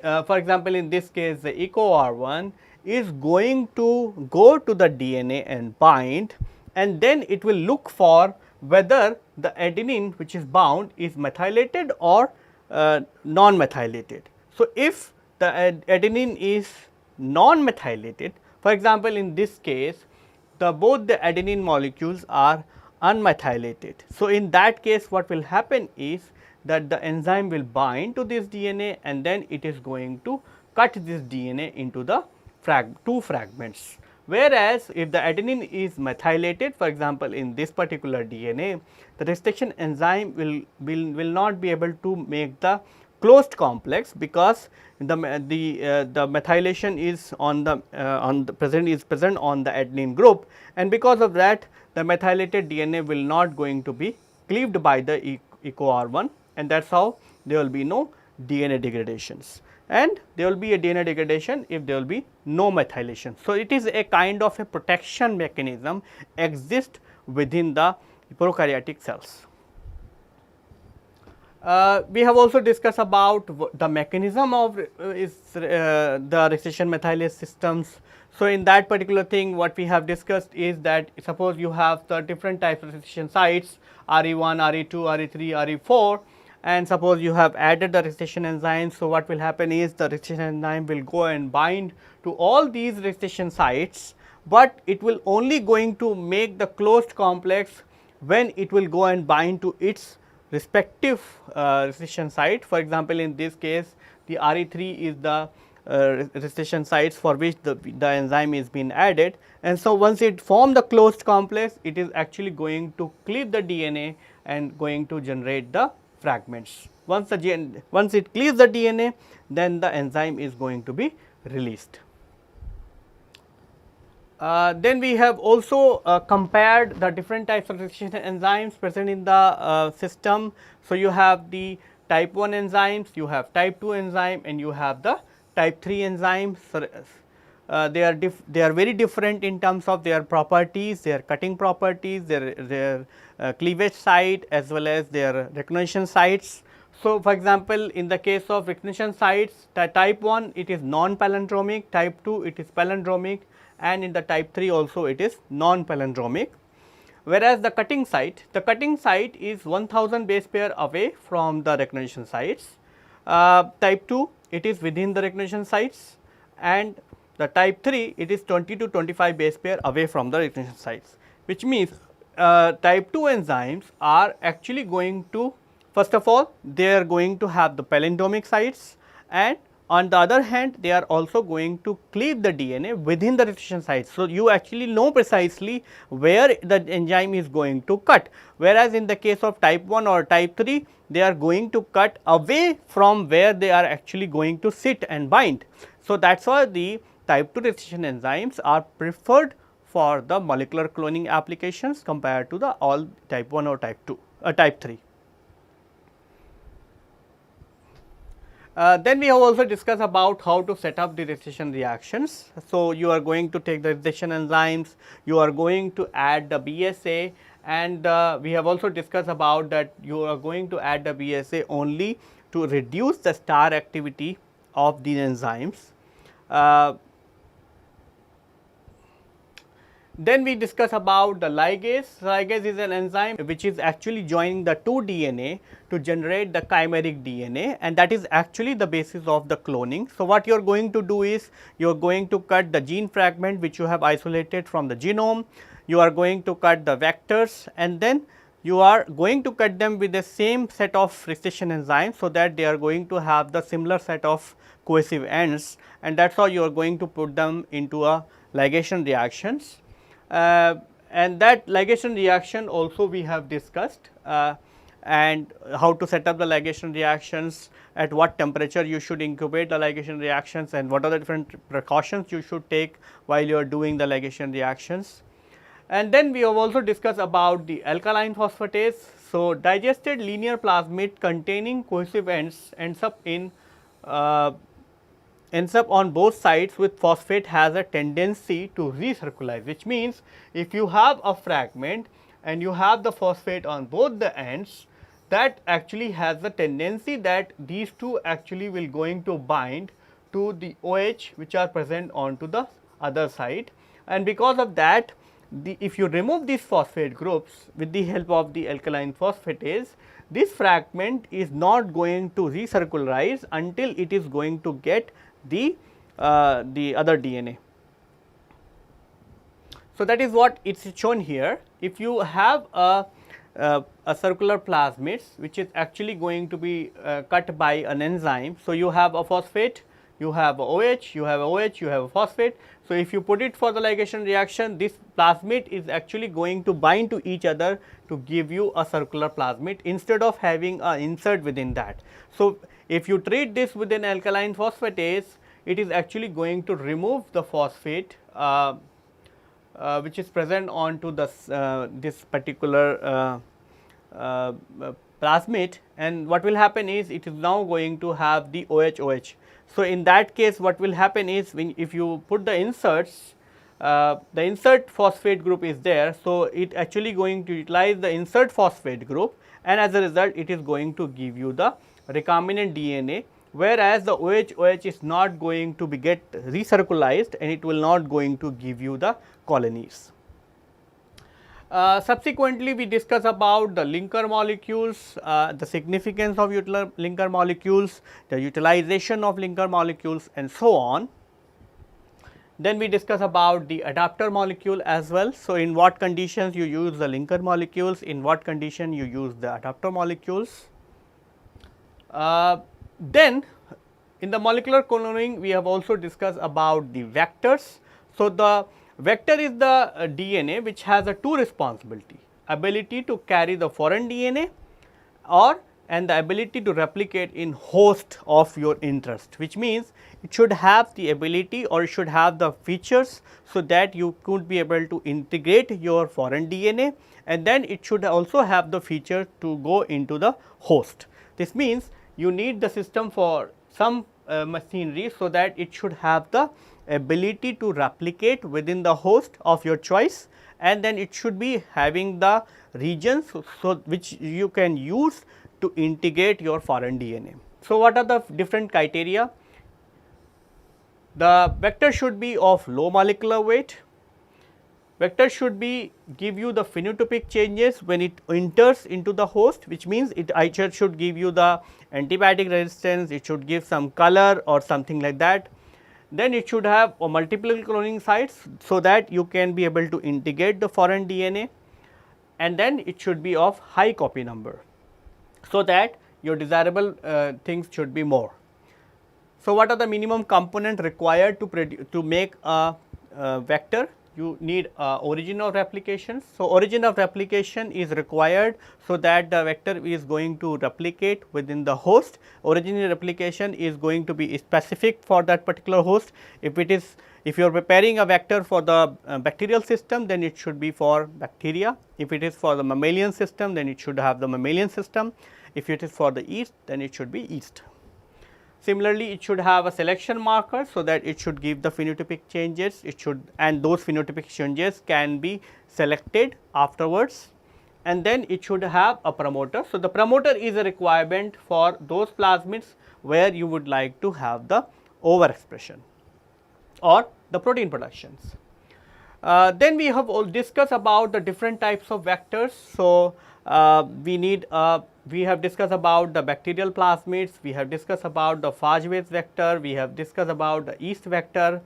for example, in this case the EcoR1 is going to go to the DNA and bind, and then it will look for whether the adenine which is bound is methylated or non-methylated. So, if the adenine is non-methylated, for example, in this case both the adenine molecules are unmethylated. So, in that case what will happen is that the enzyme will bind to this DNA, and then it is going to cut this DNA into the two fragments. Whereas, if the adenine is methylated, for example, in this particular DNA, the restriction enzyme will not be able to make the closed complex, because the methylation is on the present on the adenine group, and because of that the methylated DNA will not going to be cleaved by the EcoR1, and that is how there will be no DNA degradations, and there will be a DNA degradation if there will be no methylation. So, it is a kind of a protection mechanism exist within the prokaryotic cells. We have also discussed about the mechanism of the recession methylase systems. So, in that particular thing what we have discussed is that suppose you have the different types of recession sites RE1, RE2, RE3, RE4, and suppose you have added the recession enzyme. So, what will happen is the recession enzyme will go and bind to all these recession sites, but it will only going to make the closed complex when it will go and bind to its respective recession site. For example, in this case the RE3 is the recession sites for which the enzyme is being added, and so once it form the closed complex, it is actually going to cleave the DNA and going to generate the fragments. Once it cleaves the DNA, then the enzyme is going to be released. Then we have also compared the different types of recession enzymes present in the system. So, you have the type 1 enzymes, you have type 2 enzyme, and you have the type 3 enzymes. So, they are very different in terms of their properties, their cutting properties, their cleavage site, as well as their recognition sites. So, for example, in the case of recognition sites, type 1 it is non-palindromic, type 2 it is palindromic, and in the type 3 also it is non-palindromic. Whereas the cutting site is 1000 base pair away from the recognition sites. Type 2 it is within the recognition sites, and the type 3 it is 20 to 25 base pair away from the recognition sites, which means type 2 enzymes are actually going to, first of all, they are going to have the palindromic sites, and on the other hand they are also going to cleave the DNA within the recognition sites. So, you actually know precisely where the enzyme is going to cut, whereas in the case of type 1 or type 3 they are going to cut away from where they are actually going to sit and bind. So, that is why the type 2 recognition enzymes are preferred for the molecular cloning applications compared to the all type 1 or type 2 type 3. Then we have also discussed about how to set up the registration reactions. So, you are going to take the registration enzymes, you are going to add the BSA, and we have also discussed about that you are going to add the BSA only to reduce the star activity of the enzymes. Then we discuss about the ligase. Ligase is an enzyme which is actually joining the two DNA to generate the chimeric DNA, and that is actually the basis of the cloning. So, what you are going to do is you are going to cut the gene fragment which you have isolated from the genome, you are going to cut the vectors, and then you are going to cut them with the same set of registration enzymes, so that they are going to have the similar set of cohesive ends, and that is how you are going to put them into a ligation reactions. And that ligation reaction also we have discussed, and how to set up the ligation reactions, at what temperature you should incubate the ligation reactions, and what are the different precautions you should take while you are doing the ligation reactions. And then we have also discussed about the alkaline phosphatase. So, digested linear plasmid containing cohesive ends up on both sides with phosphate has a tendency to recircularize, which means if you have a fragment and you have the phosphate on both the ends, that actually has the tendency that these two actually will going to bind to the OH which are present onto the other side, and because of that, if you remove these phosphate groups with the help of the alkaline phosphatase, this fragment is not going to recircularize until it is going to get the other DNA. So, that is what it is shown here. If you have a circular plasmids which is actually going to be cut by an enzyme. So, you have a phosphate, you have a OH, you have a OH, you have a phosphate. So, if you put it for the ligation reaction, this plasmid is actually going to bind to each other to give you a circular plasmid instead of having an insert within that. So, if you treat this with an alkaline phosphatase, it is actually going to remove the phosphate which is present onto the this particular plasmid, and what will happen is it is now going to have the OH. So, in that case what will happen is if you put the inserts, the insert phosphate group is there. So, it actually going to utilize the insert phosphate group, and as a result it is going to give you the recombinant DNA, whereas the OH is not going to be get recircularized and it will not going to give you the colonies. Subsequently, we discuss about the linker molecules, the significance of linker molecules, the utilization of linker molecules, and so on. Then we discuss about the adapter molecule as well. So, in what conditions you use the linker molecules, in what condition you use the adapter molecules. Then in the molecular cloning we have also discussed about the vectors. So, the vector is the DNA which has a two responsibility, ability to carry the foreign DNA and the ability to replicate in host of your interest, which means it should have the ability or it should have the features, so that you could be able to integrate your foreign DNA, and then it should also have the feature to go into the host. This means you need the system for some machinery, so that it should have the ability to replicate within the host of your choice, and then it should be having the regions so which you can use to integrate your foreign DNA. So, what are the different criteria? The vector should be of low molecular weight. Vector should be give you the phenotypic changes when it enters into the host, which means it either should give you the antibiotic resistance, it should give some color or something like that. Then it should have a multiple cloning sites, so that you can be able to integrate the foreign DNA, and then it should be of high copy number, so that your desirable things should be more. So, what are the minimum component required to make a vector? You need origin of replication. So, origin of replication is required, so that the vector is going to replicate within the host. Origin of replication is going to be specific for that particular host. If you are preparing a vector for the bacterial system, then it should be for bacteria. If it is for the mammalian system, then it should have the mammalian system. If it is for the yeast, then it should be yeast. Similarly, it should have a selection marker, so that it should give the phenotypic changes, it should, and those phenotypic changes can be selected afterwards, and then it should have a promoter. So, the promoter is a requirement for those plasmids where you would like to have the overexpression or the protein productions. Then we have all discussed about the different types of vectors. So, we have discussed about the bacterial plasmids, we have discussed about the phage-based vector, we have discussed about the yeast vector,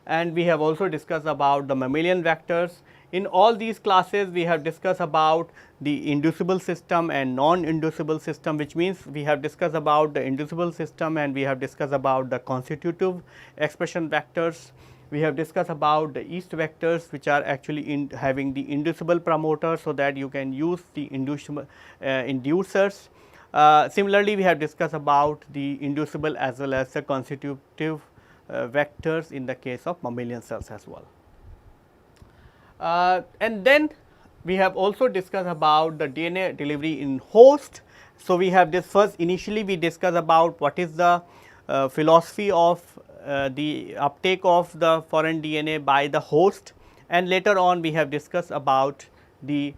and we have also discussed about the mammalian vectors. In all these classes, we have discussed about the inducible system and non-inducible system, which means we have discussed about the inducible system and we have discussed about the constitutive expression vectors. We have discussed about the yeast vectors, which are actually having the inducible promoter, so that you can use the inducers. Similarly, we have discussed about the inducible as well as the constitutive vectors in the case of mammalian cells as well. And then we have also discussed about the DNA delivery in host. So, we have this first initially we discussed about what is the philosophy of the uptake of the foreign DNA by the host, and later on we have discussed about the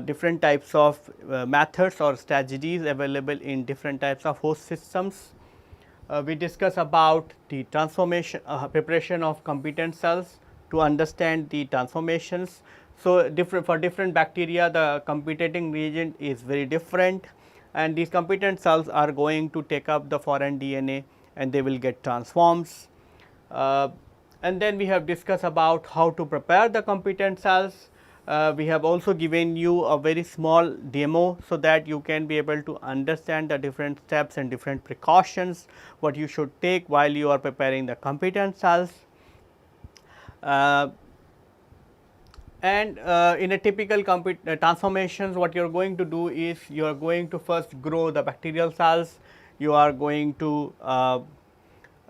different types of methods or strategies available in different types of host systems. We discuss about the transformation preparation of competent cells to understand the transformations. So, for different bacteria the competing reagent is very different, and these competent cells are going to take up the foreign DNA and they will get transforms. And then we have discussed about how to prepare the competent cells. We have also given you a very small demo, so that you can be able to understand the different steps and different precautions what you should take while you are preparing the competent cells. In a typical transformations, what you are going to do is you are going to first grow the bacterial cells, you are going to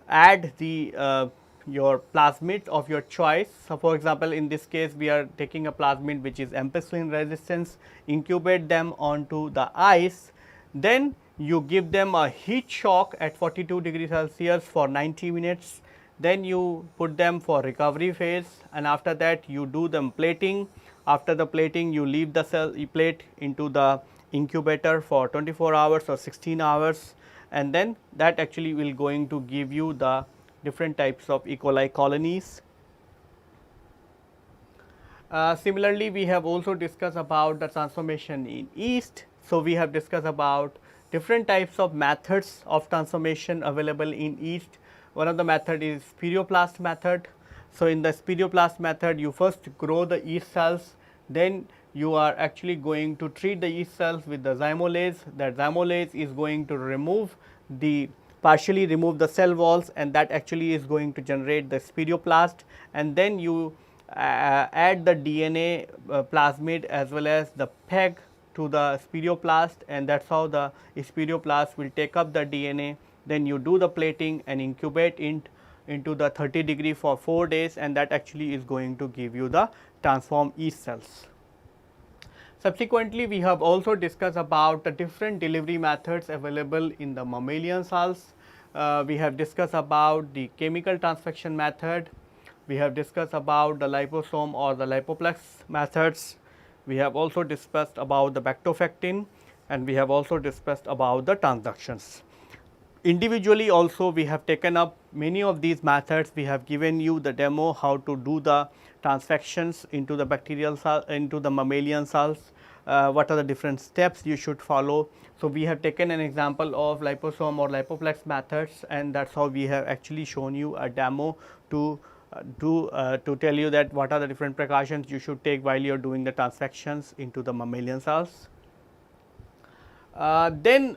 add the your plasmid of your choice. So, for example, in this case we are taking a plasmid which is ampicillin resistance, incubate them onto the ice, then you give them a heat shock at 42 degrees Celsius for 90 minutes, then you put them for recovery phase, and after that you do them plating. After the plating, you leave the cell plate into the incubator for 24 hours or 16 hours, and then that actually will going to give you the different types of E. coli colonies. Similarly, we have also discussed about the transformation in yeast. So, we have discussed about different types of methods of transformation available in yeast. One of the method is spiroplast method. So, in the spiroplast method, you first grow the yeast cells, then you are actually going to treat the yeast cells with the zymolase. That zymolase is going to partially remove the cell walls, and that actually is going to generate the spiroplast, and then you add the DNA plasmid as well as the PEG to the spiroplast, and that is how the spiroplast will take up the DNA. Then you do the plating and incubate into the 30 degree for 4 days, and that actually is going to give you the transformed yeast cells. Subsequently, we have also discussed about the different delivery methods available in the mammalian cells. We have discussed about the chemical transfection method. We have discussed about the liposome or the lipoplex methods. We have also discussed about the bactofectin, and we have also discussed about the transductions. Individually also we have taken up many of these methods. We have given you the demo how to do the transfections into the bacterial cell, into the mammalian cells, what are the different steps you should follow. So, we have taken an example of liposome or lipoplex methods, and that is how we have actually shown you a demo to to tell you that what are the different precautions you should take while you are doing the transfections into the mammalian cells. Then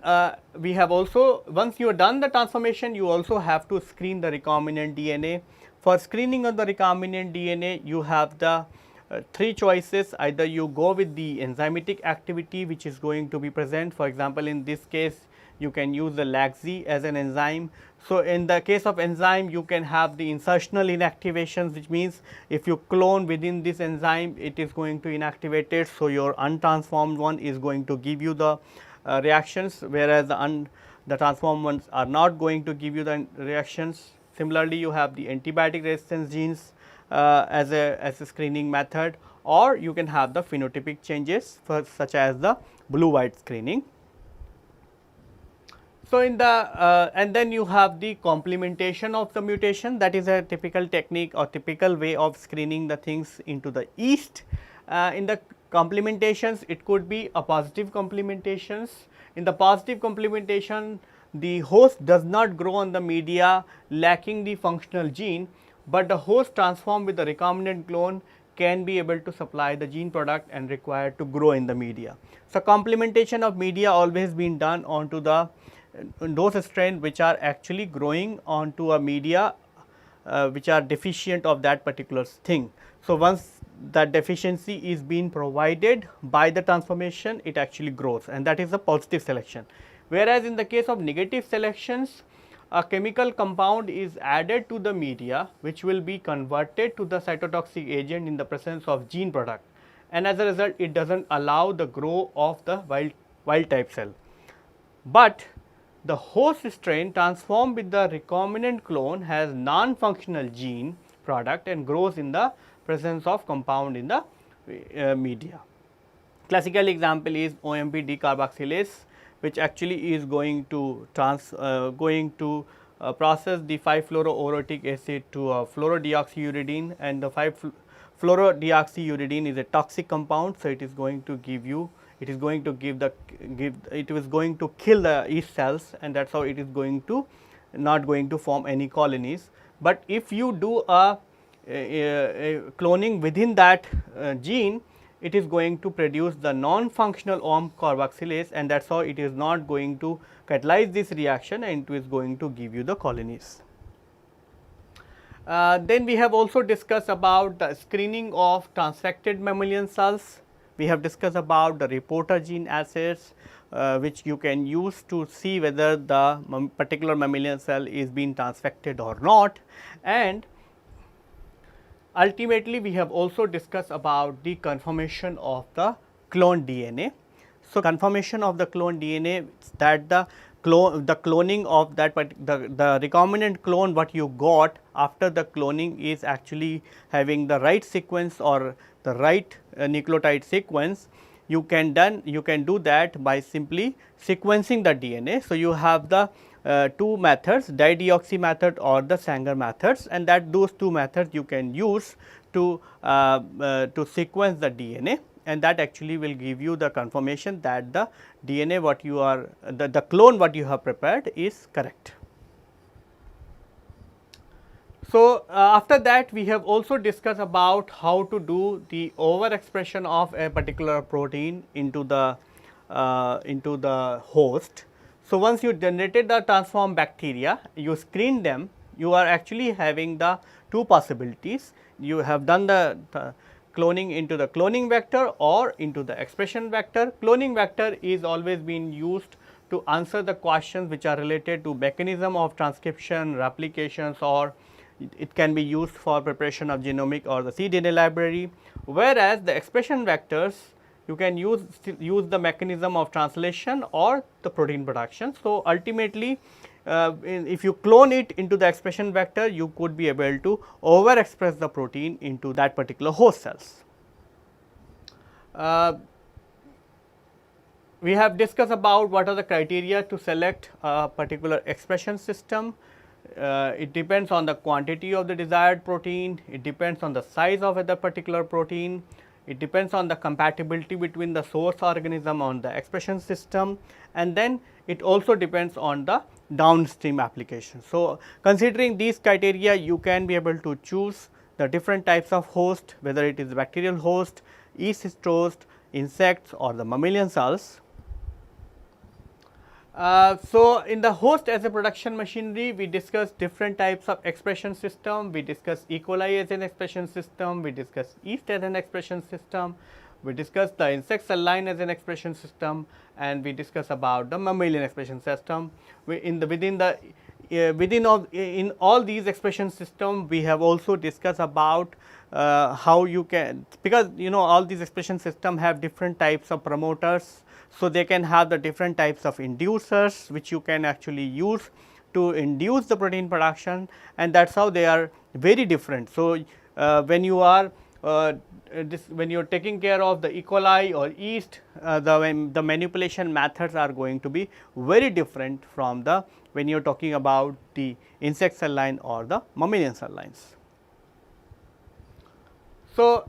we have also, once you have done the transformation, you also have to screen the recombinant DNA. For screening of the recombinant DNA, you have the three choices. Either you go with the enzymatic activity which is going to be present. For example, in this case you can use the LAGZ as an enzyme. So, in the case of enzyme, you can have the insertional inactivations, which means if you clone within this enzyme, it is going to inactivate it. So, your untransformed one is going to give you the reactions, whereas the transformed ones are not going to give you the reactions. Similarly, you have the antibiotic resistance genes as a screening method, or you can have the phenotypic changes for such as the blue white screening. So, in the and then you have the complementation of the mutation, that is a typical technique or typical way of screening the things into the yeast. In the complementations, it could be a positive complementations. In the positive complementation, the host does not grow on the media lacking the functional gene, but the host transformed with the recombinant clone can be able to supply the gene product and required to grow in the media. So, complementation of media always been done onto the those strains which are actually growing onto a media which are deficient of that particular thing. So, once that deficiency is being provided by the transformation, it actually grows, and that is the positive selection. Whereas, in the case of negative selections, a chemical compound is added to the media which will be converted to the cytotoxic agent in the presence of gene product, and as a result it does not allow the growth of the wild type cell. But the host strain transformed with the recombinant clone has non-functional gene product and grows in the presence of compound in the media. Classical example is OMP decarboxylase, which actually is going to process the 5-fluoroorotic acid to a fluorodeoxyuridine, and the 5-fluorodeoxyuridine is a toxic compound. So, it is going to give you, it is going to it is going to kill the yeast cells, and that is how it is going to not going to form any colonies. But if you do a cloning within that gene, it is going to produce the non-functional OMP carboxylase, and that is how it is not going to catalyze this reaction, and it is going to give you the colonies. Then we have also discussed about the screening of transfected mammalian cells. We have discussed about the reporter gene assays which you can use to see whether the particular mammalian cell is being transfected or not, and ultimately we have also discussed about the conformation of the clone DNA. So, conformation of the clone DNA, that the cloning of that the recombinant clone what you got after the cloning is actually having the right sequence or the right nucleotide sequence. You can do that by simply sequencing the DNA. So, you have the two methods, dideoxy method or the Sanger methods, and that those two methods you can use to sequence the DNA, and that actually will give you the confirmation that the DNA what you are the clone what you have prepared is correct. So, after that we have also discussed about how to do the overexpression of a particular protein into the host. So, once you generated the transformed bacteria, you screen them, you are actually having the two possibilities. You have done the cloning into the cloning vector or into the expression vector. Cloning vector is always been used to answer the questions which are related to mechanism of transcription, replications, or it can be used for preparation of genomic or the cDNA library, whereas the expression vectors you can use the mechanism of translation or the protein production. So, ultimately if you clone it into the expression vector, you could be able to overexpress the protein into that particular host cells. we have discussed about what are the criteria to select a particular expression system. It depends on the quantity of the desired protein, it depends on the size of the particular protein, it depends on the compatibility between the source organism on the expression system, and then it also depends on the downstream application. So, considering these criteria, you can be able to choose the different types of host, whether it is bacterial host, yeast host, insects or the mammalian cells. So, in the host as a production machinery, we discussed different types of expression system, we discussed E. coli as an expression system, we discussed yeast as an expression system, we discussed the insect cell line as an expression system, and we discussed about the mammalian expression system. In all these expression system, we have also discussed about how you can, because all these expression system have different types of promoters. So, they can have the different types of inducers which you can actually use to induce the protein production, and that is how they are very different. So, when you are when you are taking care of the E. coli or yeast, the manipulation methods are going to be very different from the when you are talking about the insect cell line or the mammalian cell lines. So,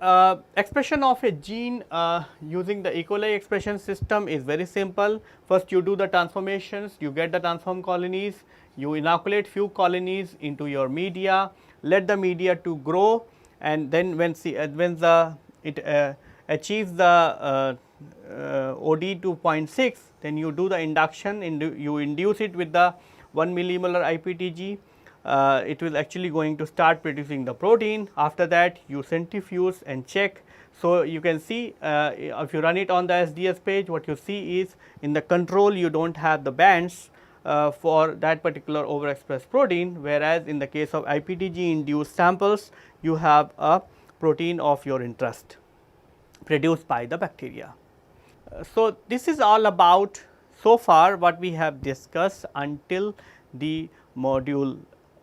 expression of a gene using the E. coli expression system is very simple. First you do the transformations, you get the transform colonies, you inoculate few colonies into your media, let the media to grow, and then when it achieves the OD to 0.6, then you do the induction, you induce it with the 1 millimolar IPTG. It will actually going to start producing the protein. After that you centrifuge and check. So, you can see if you run it on the SDS page, what you see is in the control you do not have the bands for that particular overexpressed protein, whereas in the case of IPTG induced samples you have a protein of your interest produced by the bacteria. So, this is all about so far what we have discussed until the module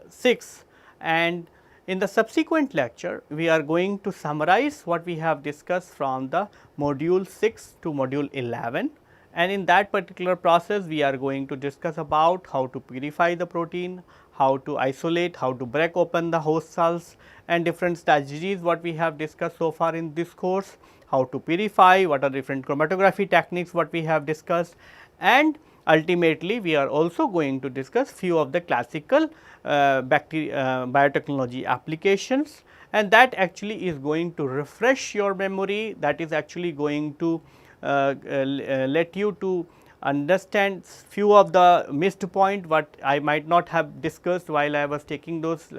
6, and in the subsequent lecture we are going to summarize what we have discussed from the module 6 to module 11, and in that particular process we are going to discuss about how to purify the protein, how to isolate, how to break open the host cells, and different strategies what we have discussed so far in this course, how to purify, what are different chromatography techniques what we have discussed, and ultimately we are also going to discuss few of the classical biotechnology applications, and that actually is going to refresh your memory, that is actually going to let you to understand few of the missed point what I might not have discussed while I was taking those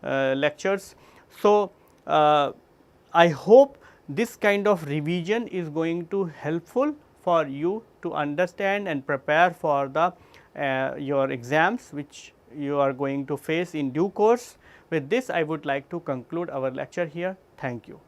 lectures. So, I hope this kind of revision is going to helpful for you to understand and prepare for the your exams which you are going to face in due course. With this I would like to conclude our lecture here. Thank you.